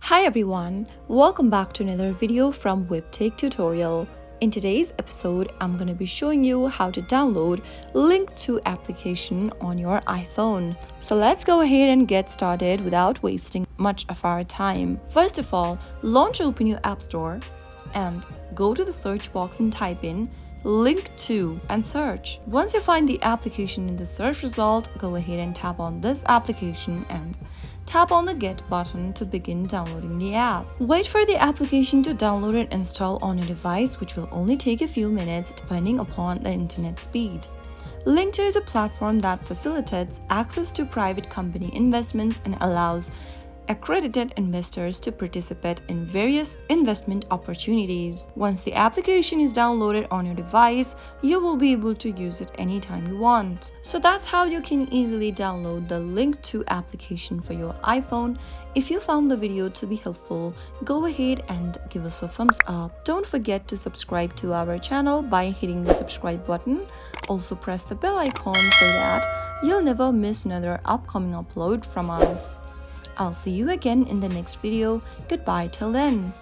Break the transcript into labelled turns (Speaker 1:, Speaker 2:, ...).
Speaker 1: Hi everyone, welcome back to another video from Webtech Tutorial. In today's episode, I'm going to be showing you how to download Linqto application on your iPhone. So let's go ahead and get started without wasting much of our time. First of all, open your App Store and go to the search box and type in Linqto and search. Once you find the application in the search result, go ahead and tap on this application and tap on the Get button to begin downloading the app. Wait for the application to download and install on your device, which will only take a few minutes depending upon the internet speed. Linqto is a platform that facilitates access to private company investments and allows accredited investors to participate in various investment opportunities. Once the application is downloaded on your device, you will be able to use it anytime you want. So that's how you can easily download the Linqto application for your iPhone. If you found the video to be helpful, go ahead and give us a thumbs up. Don't forget to subscribe to our channel by hitting the subscribe button. Also press the bell icon so that you'll never miss another upcoming upload from us. I'll see you again in the next video. Goodbye till then.